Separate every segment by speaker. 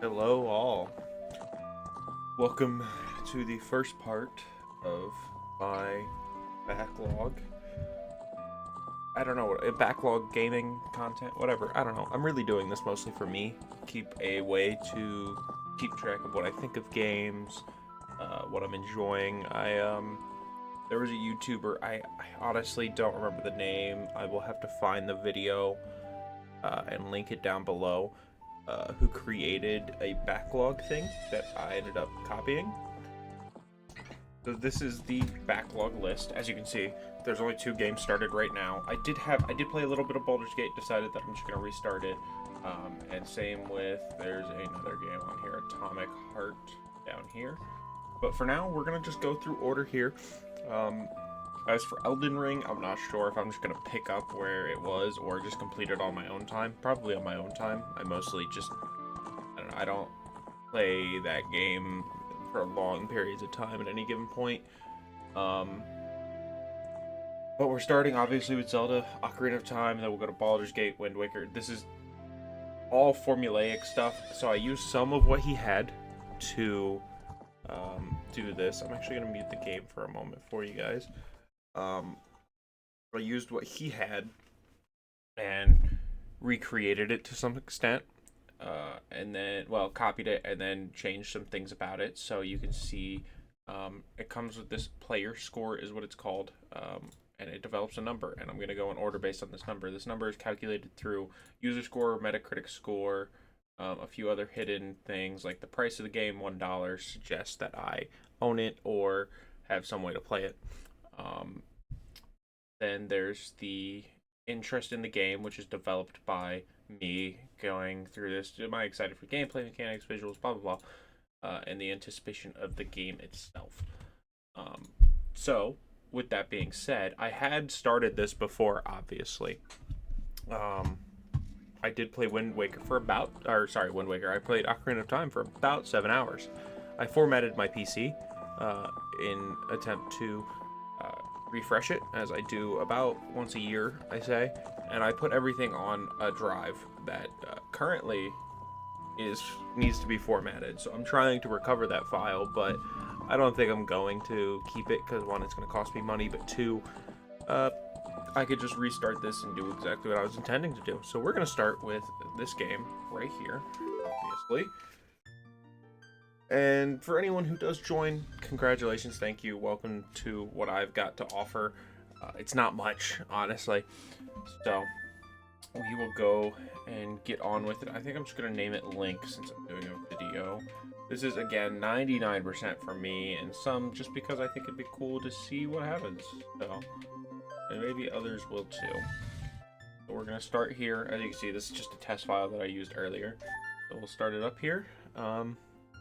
Speaker 1: Hello, all. Welcome to the first part of my backlog. I don't know what backlog gaming content, whatever. I don't know. I'm really doing this mostly for me. Keep a way to keep track of what I think of games, what I'm enjoying. There was a YouTuber. I honestly don't remember the name. I will have to find the video and link it down below. Who created a backlog thing that I ended up copying. So this is the backlog list. As you can see, there's only 2 games started right now. I did play a little bit of Baldur's Gate, decided that I'm just gonna restart it. And same with, there's another game on here, Atomic Heart down here. But for now, we're gonna just go through order here. As for Elden Ring, I'm not sure if I'm just going to pick up where it was or just complete it on my own time. Probably on my own time. I mostly just, I don't play that game for long periods of time at any given point. But we're starting obviously with Zelda Ocarina of Time, and then we'll go to Baldur's Gate, Wind Waker. This is all formulaic stuff, so I used some of what he had to do this. I'm actually going to mute the game for a moment for you guys. I used what he had and recreated it to some extent, and then, well, copied it and then changed some things about it. So you can see it comes with this player score is what it's called, and it develops a number, and I'm going to go in order based on this number. This number is calculated through user score, Metacritic score, a few other hidden things like the price of the game, $1 suggests that I own it or have some way to play it. Then there's the interest in the game, which is developed by me going through this. Am I excited for gameplay, mechanics, visuals, blah, blah, blah, and the anticipation of the game itself. So, with that being said, I had started this before, obviously. I did play Wind Waker for Wind Waker. I played Ocarina of Time for about 7 hours. I formatted my PC in attempt to refresh it, as I do about once a year, I say, and I put everything on a drive that currently needs to be formatted. So I'm trying to recover that file, but I don't think I'm going to keep it because 1, it's going to cost me money, but 2, I could just restart this and do exactly what I was intending to do. So we're going to start with this game right here, obviously. And for anyone who does join, congratulations, thank you, welcome to what I've got to offer. It's not much, honestly. So we will go and get on with it. I think I'm just going to name it Link since I'm doing a video. This is, again, 99% for me, and some just because I think it'd be cool to see what happens. So, and maybe others will too. So we're going to start here. As you can see, this is just a test file that I used earlier. So we'll start it up here.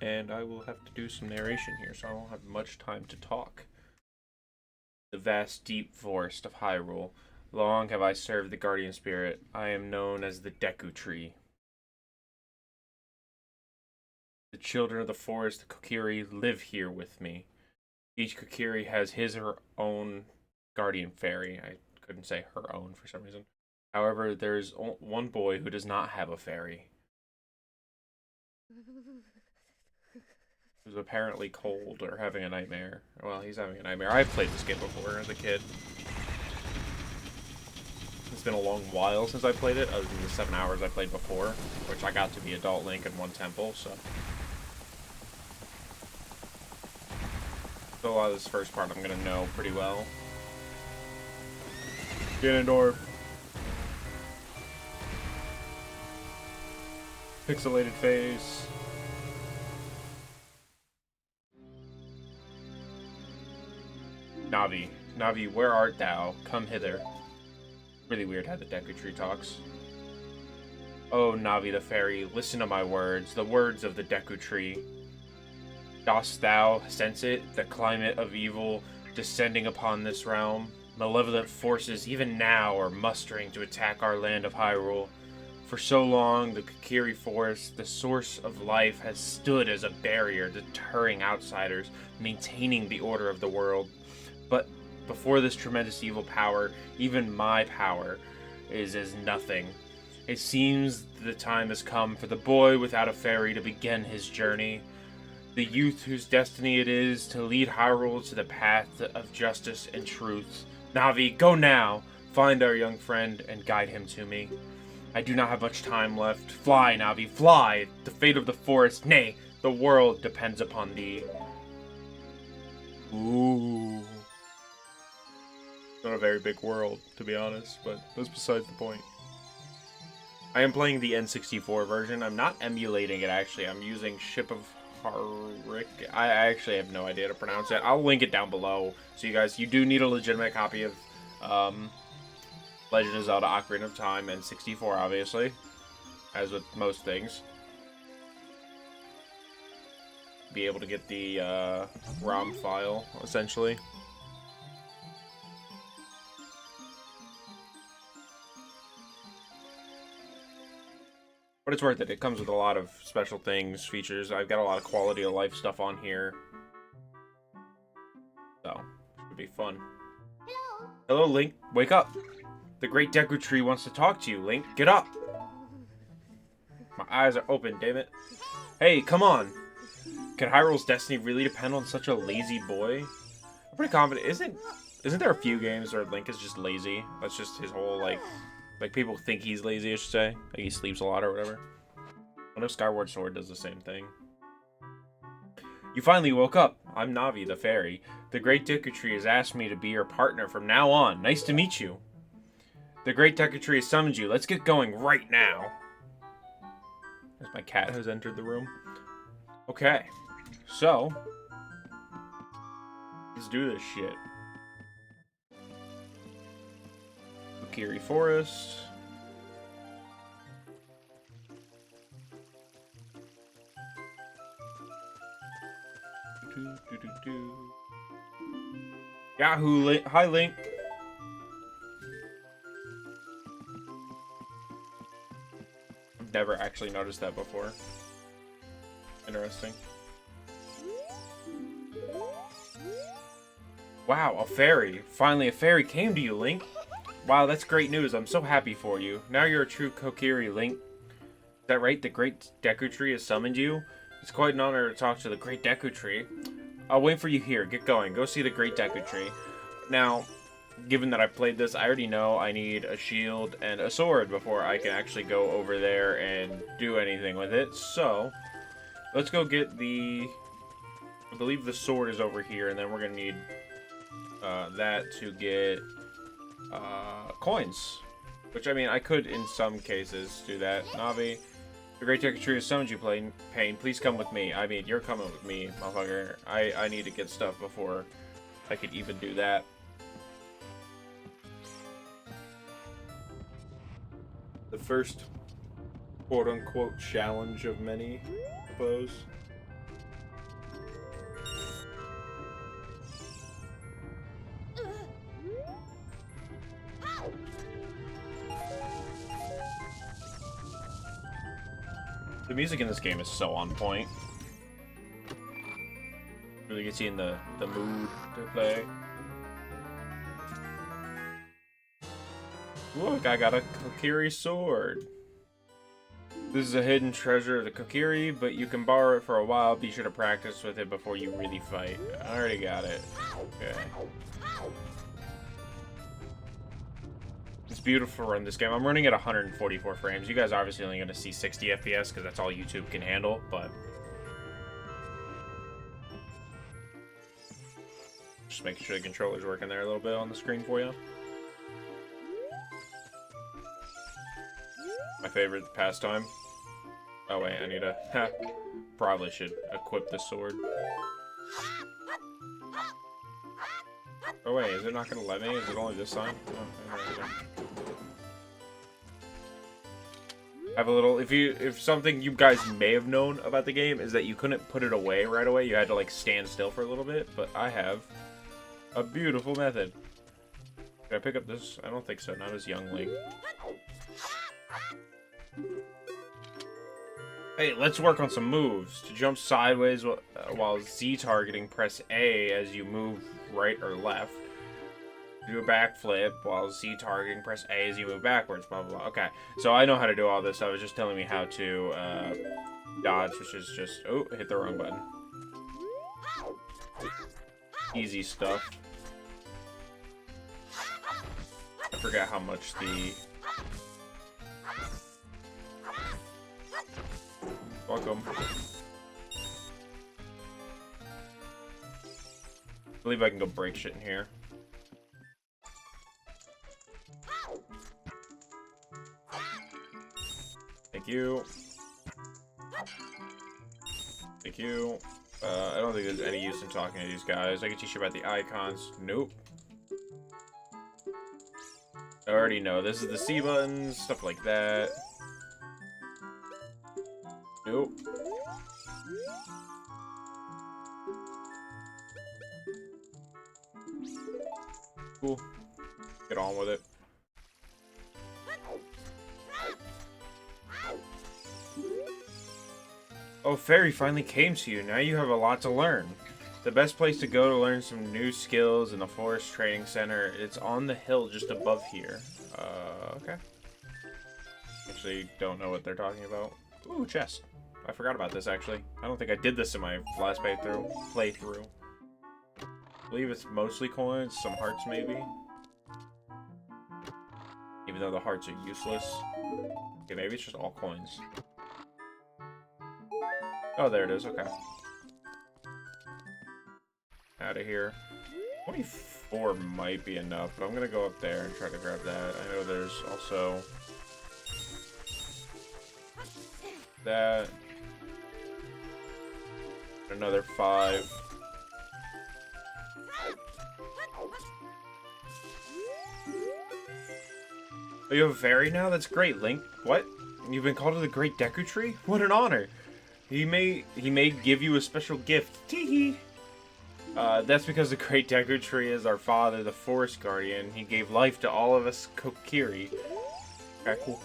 Speaker 1: And I will have to do some narration here, so I won't have much time to talk. The vast, deep forest of Hyrule. Long have I served the guardian spirit. I am known as the Deku Tree. The children of the forest, the Kokiri, live here with me. Each Kokiri has his or her own guardian fairy. I couldn't say her own for some reason. However, there is one boy who does not have a fairy. Who's apparently cold or having a nightmare. Well, he's having a nightmare. I've played this game before as a kid. It's been a long while since I played it, other than the 7 hours I played before, which I got to be Adult Link in one temple, so. So a lot of this first part I'm gonna know pretty well. Ganondorf. Pixelated face. Navi. Navi, where art thou? Come hither. Really weird how the Deku Tree talks. Oh, Navi the fairy, listen to my words, the words of the Deku Tree. Dost thou sense it, the climate of evil descending upon this realm? Malevolent forces even now are mustering to attack our land of Hyrule. For so long, the Kokiri Forest, the source of life, has stood as a barrier deterring outsiders, maintaining the order of the world. But before this tremendous evil power, even my power is as nothing. It seems the time has come for the boy without a fairy to begin his journey. The youth whose destiny it is to lead Hyrule to the path of justice and truth. Navi, go now! Find our young friend and guide him to me. I do not have much time left. Fly, Navi, fly! The fate of the forest, nay, the world depends upon thee. Ooh. Not a very big world, to be honest, but that's besides the point. I am playing the N64 version. I'm not emulating it, actually. I'm using Ship of Harik. I actually have no idea to pronounce it. I'll link it down below. So you guys, you do need a legitimate copy of Legend of Zelda Ocarina of Time and 64, obviously. As with most things. Be able to get the ROM file, essentially. But it's worth it. It comes with a lot of special things, features. I've got a lot of quality of life stuff on here. So, it'll be fun.
Speaker 2: Hello.
Speaker 1: Hello, Link. Wake up. The Great Deku Tree wants to talk to you, Link. Get up. My eyes are open, damn it. Hey, come on. Can Hyrule's destiny really depend on such a lazy boy? I'm pretty confident. Isn't there a few games where Link is just lazy? That's just his whole, like people think he's lazy, I should say. Like he sleeps a lot or whatever. I know Skyward Sword does the same thing. You finally woke up. I'm Navi, the fairy. The Great Deku Tree has asked me to be your partner from now on. Nice to meet you. The Great Deku Tree has summoned you. Let's get going right now. As my cat has entered the room. Okay. So, let's do this shit. Kokiri Forest. Yahoo! Hi, Link. I've never actually noticed that before. Interesting. Wow, a fairy. Finally, a fairy came to you, Link. Wow, that's great news. I'm so happy for you. Now you're a true Kokiri, Link. Is that right? The Great Deku Tree has summoned you? It's quite an honor to talk to the Great Deku Tree. I'll wait for you here. Get going. Go see the Great Deku Tree. Now, given that I've played this, I already know I need a shield and a sword before I can actually go over there and do anything with it. So, let's go get the... I believe the sword is over here, and then we're going to need that to get coins. Which, I mean, I could, in some cases, do that. Navi, the Great Deku Tree has summoned you, Pain. Please come with me. I mean, you're coming with me, motherfucker. I need to get stuff before I could even do that. The first quote-unquote challenge of many, I suppose. The music in this game is so on point. Really gets you in the mood to play. Look, I got a Kokiri sword. This is a hidden treasure of the Kokiri, but you can borrow it for a while. Be sure to practice with it before you really fight. I already got it. Okay. It's beautiful to run this game. I'm running at 144 frames. You guys are obviously only going to see 60 FPS because that's all YouTube can handle, but... just making sure the controller's working there a little bit on the screen for you. My favorite pastime. Oh wait, I need to... probably should equip the sword. Oh wait, is it not going to let me? Is it only this time? Oh, I have a little... If something you guys may have known about the game is that you couldn't put it away right away. You had to like stand still for a little bit, but I have a beautiful method. Can I pick up this? I don't think so. Not as young Link. Hey, let's work on some moves. To jump sideways while Z targeting, press A as you move right or left. Do a backflip while Z targeting. Press A as you move backwards. Blah, blah, blah. Okay. So I know how to do all this stuff. It's just telling me how to dodge, which is just... Oh, hit the wrong button. Easy stuff. I forgot how much the... Welcome. I believe I can go break shit in here. Thank you. Thank you. I don't think there's any use in talking to these guys. I can teach you about the icons. Nope. I already know. This is the C buttons, stuff like that. Nope. Cool. Get on with it. Oh, Fairy finally came to you. Now you have a lot to learn. The best place to go to learn some new skills in the Forest Training Center. It's on the hill just above here. Okay. Actually, don't know what they're talking about. Ooh, chest. I forgot about this, actually. I don't think I did this in my last playthrough. I believe it's mostly coins, some hearts maybe. Even though the hearts are useless. Okay, maybe it's just all coins. Oh, there it is, okay. Out of here. 24 might be enough, but I'm gonna go up there and try to grab that. I know there's also... that. Another 5. Oh, you have a fairy now? That's great, Link. What? You've been called to the Great Deku Tree? What an honor! He may give you a special gift. Teehee! That's because the Great Deku Tree is our father, the Forest Guardian. He gave life to all of us Kokiri. Okay, cool.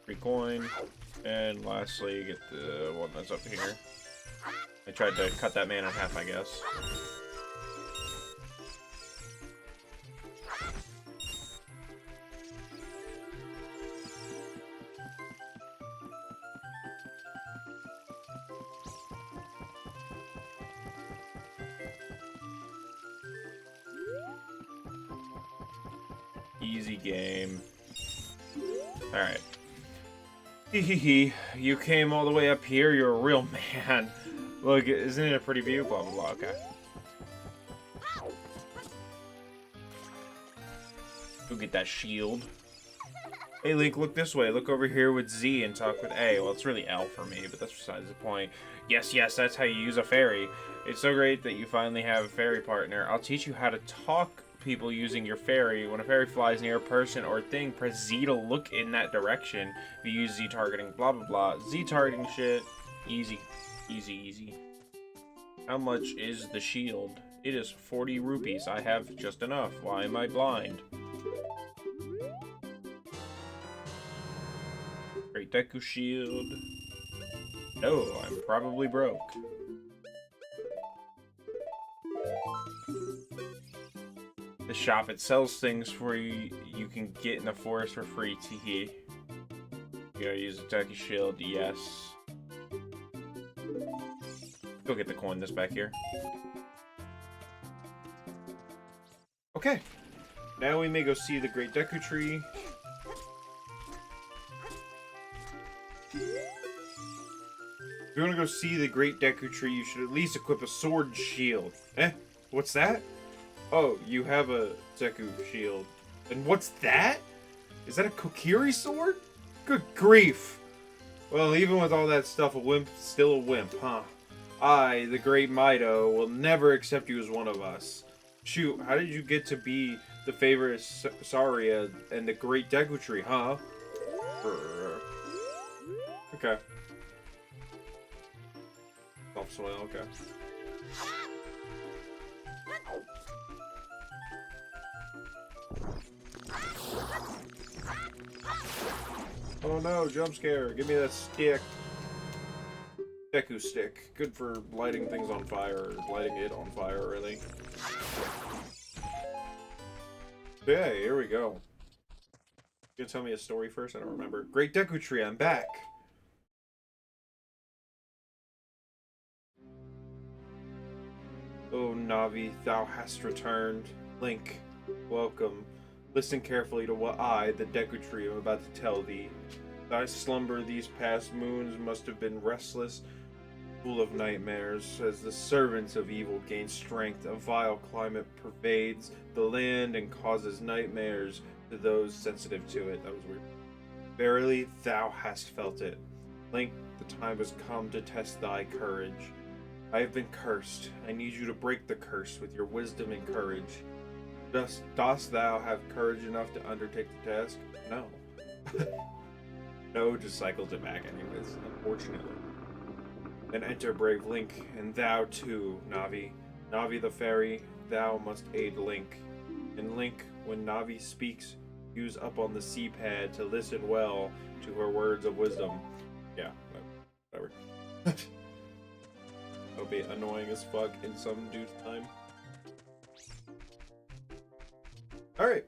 Speaker 1: Free coin. And lastly, get the one that's up here. I tried to cut that man in half, I guess. Easy game. Alright. Hehehe, you came all the way up here, you're a real man. Look, isn't it a pretty view? Blah, blah, blah, okay. Go get that shield. Hey, Link, look this way. Look over here with Z and talk with A. Well, it's really L for me, but that's besides the point. Yes, yes, that's how you use a fairy. It's so great that you finally have a fairy partner. I'll teach you how to talk people using your fairy. When a fairy flies near a person or thing, press Z to look in that direction. If you use Z targeting, blah blah blah. Z targeting shit. Easy. Easy, easy. How much is the shield? It is 40 rupees. I have just enough. Why am I blind? Great Deku shield. No, I'm probably broke. The shop, it sells things for you can get in the forest for free. Teehee. You gotta use a Deku shield, yes. Go get the coin that's back here. Okay. Now we may go see the Great Deku Tree. If you want to go see the Great Deku Tree, you should at least equip a sword shield. Eh? What's that? Oh, you have a Deku shield. And what's that? Is that a Kokiri sword? Good grief. Well, even with all that stuff, a wimp's still a wimp, huh? I, the Great Mido, will never accept you as one of us. Shoot, how did you get to be the favorite Saria and the Great Deku Tree, huh? Okay. Soil, okay. Oh no, jump scare. Give me that stick. Deku stick. Good for lighting things on fire, or lighting it on fire, really. Yeah, here we go. You gonna tell me a story first? I don't remember. Great Deku Tree, I'm back! Oh, Navi, thou hast returned. Link, welcome. Listen carefully to what I, the Deku Tree, am about to tell thee. Thy slumber these past moons must have been restless, full of nightmares. As the servants of evil gain strength, a vile climate pervades the land and causes nightmares to those sensitive to it. That was weird. Verily, thou hast felt it. Link, the time has come to test thy courage. I have been cursed. I need you to break the curse with your wisdom and courage. Dost thou have courage enough to undertake the task? No. No, just cycles it back anyways, unfortunately. Then enter brave Link, and thou too, Navi. Navi the fairy, thou must aid Link. And Link, when Navi speaks, use up on the C-pad to listen well to her words of wisdom. Yeah, whatever. That'll be annoying as fuck in some dude's time. Alright.